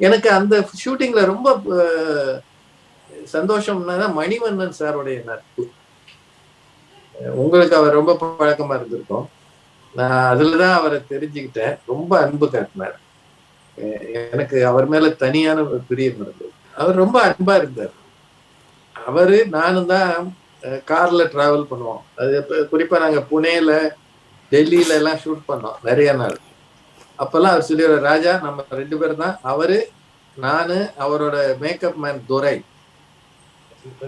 எனக்கு அந்த ஷூட்டிங்ல ரொம்ப சந்தோஷம்னா மணிவண்ணன் சாருடைய நட்பு. உங்களுக்கு அவர் ரொம்ப பழக்கமா இருந்திருக்கும். நான் அதுலதான் அவரை தெரிஞ்சுக்கிட்டேன். ரொம்ப அன்பு காட்டினார். எனக்கு அவர் மேல தனியான ஒரு பிரியம் இருந்தது. அவர் ரொம்ப அன்பா இருந்தார். அவரு நானும் தான் கார்ல டிராவல் பண்ணுவோம். அது குறிப்பா நாங்க புனேல, டெல்லியில எல்லாம் ஷூட் பண்ணோம் நிறைய நாள். அப்பெல்லாம் அவர் சொல்லிடுவார், ராஜா நம்ம 2 பேரும் தான், அவரு நானு அவரோட மேக்கப் மேன் துரை,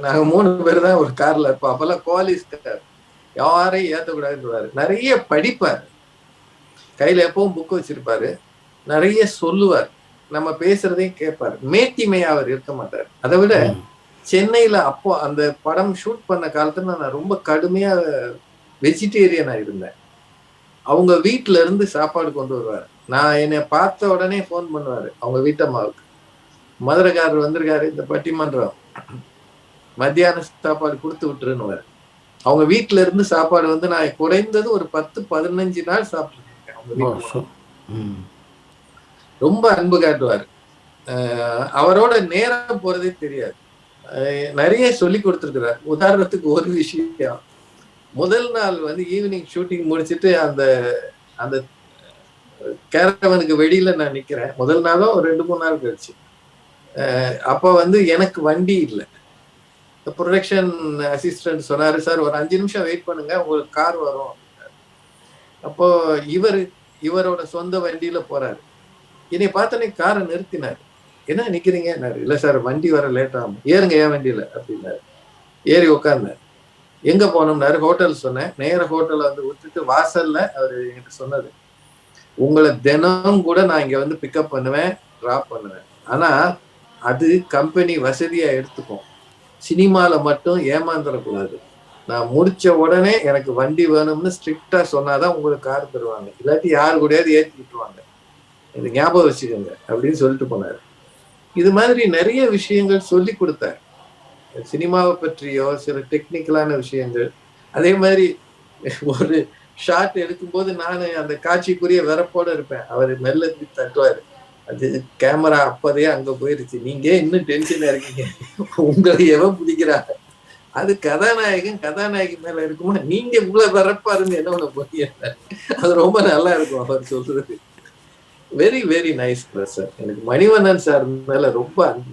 நாங்க 3 பேர் தான் ஒரு கார்ல இருப்போம். அப்பெல்லாம் கோலிஸ் கார், யாரையும் ஏத்தக்கூடாதுன்னு. நிறைய படிப்பார், கையில எப்பவும் புக் வச்சிருப்பாரு, நிறைய சொல்லுவார், நம்ம பேசுறதையும் கேட்பார். மேட்டிமையா அவர் இருக்க மாட்டார். அதை விட சென்னையில அப்போ அந்த படம் ஷூட் பண்ண காலத்துல நான் ரொம்ப கடுமையா வெஜிடேரியனா இருந்தேன். அவங்க வீட்டுல இருந்து சாப்பாடு கொண்டு வருவார். நான் என்னை பார்த்த உடனே போன் பண்ணுவாரு அவங்க வீட்டம்மாவுக்கு, மதுரைக்காரர் வந்திருக்காரு, இந்த பட்டிமன்றம் மத்தியான சாப்பாடு கொடுத்து விட்டுருன்னு. அவங்க வீட்டுல இருந்து சாப்பாடு வந்து நான் குறைந்தது ஒரு 10-15 நாள் சாப்பிட்டுருக்கேன் அவங்க வீட்டுல. ரொம்ப அன்பு காட்டுவார். அவரோட நேரம் போறதே தெரியாது. நிறைய சொல்லி கொடுத்துருக்கிறார். உதாரணத்துக்கு ஒரு விஷயம், முதல் நாள் வந்து ஈவினிங் ஷூட்டிங் முடிச்சுட்டு அந்த அந்த கேரவனுக்கு வெளியில நான் நிக்கிறேன். முதல் நாளும் ஒரு 2-3 நாள் கழிச்சு. அப்ப வந்து எனக்கு வண்டி இல்லை. ப்ரொடக்ஷன் அசிஸ்டன்ட் சொன்னாரு, சார் ஒரு 5 நிமிஷம் வெயிட் பண்ணுங்க, உங்களுக்கு கார் வரும். அப்போ இவரோட சொந்த வண்டியில போறாரு. என்னை பார்த்தோன்னே காரை நிறுத்தினாரு. என்ன நிக்கிறீங்க? இல்ல சார் வண்டி வர லேட் ஆகும். ஏறுங்க என் வண்டியில அப்படின்னாரு. ஏறி உட்கார்ந்தார். எங்க போனோம்னாரு. ஹோட்டல் சொன்னேன். நேர ஹோட்டல்ல வந்து விட்டுட்டு வாசல்ல அவரு என்கிட்ட சொன்னது, உங்களை தினம் கூட நான் இங்க வந்து பிக்கப் பண்ணுவேன், டிராப் பண்ணுவேன். ஆனா அது கம்பெனி வசதியா எடுத்துக்கும், சினிமால மட்டும் ஏமாந்துடக்கூடாது. நான் முடிச்ச உடனே எனக்கு வண்டி வேணும்னு ஸ்ட்ரிக்டா சொன்னாதான் உங்களுக்கு கார் தருவாங்க, இல்லாட்டி யாரு கூடயாவது ஏற்றி விட்டுருவாங்க, இது ஞாபகம் வச்சுக்கோங்க அப்படின்னு சொல்லிட்டு போனாரு. இது மாதிரி நிறைய விஷயங்கள் சொல்லி கொடுத்தார். சினிமாவை பற்றியோ சில டெக்னிக்கலான விஷயங்கள். அதே மாதிரி ஒரு ஷாட் எடுக்கும்போது நான் அந்த காட்சிக்குரிய வெறப்போட இருப்பேன். அவர் மெல்ல தட்டுவாரு, அது கேமரா அப்பதே அங்க போயிருச்சு, நீங்க இன்னும் டென்ஷனா இருக்கீங்க, உங்களை எவன் பிடிக்கிறா, அது கதாநாயகி மேல இருக்குமா, நீங்க இவ்வளவு வெறப்பா இருந்து என்ன பண்ண போறீங்க. அது ரொம்ப நல்லா இருக்கும் அவர் சொல்றது. Very very nice person. எனக்கு மணிவண்ணன் சார் மேல ரொம்ப அன்பு.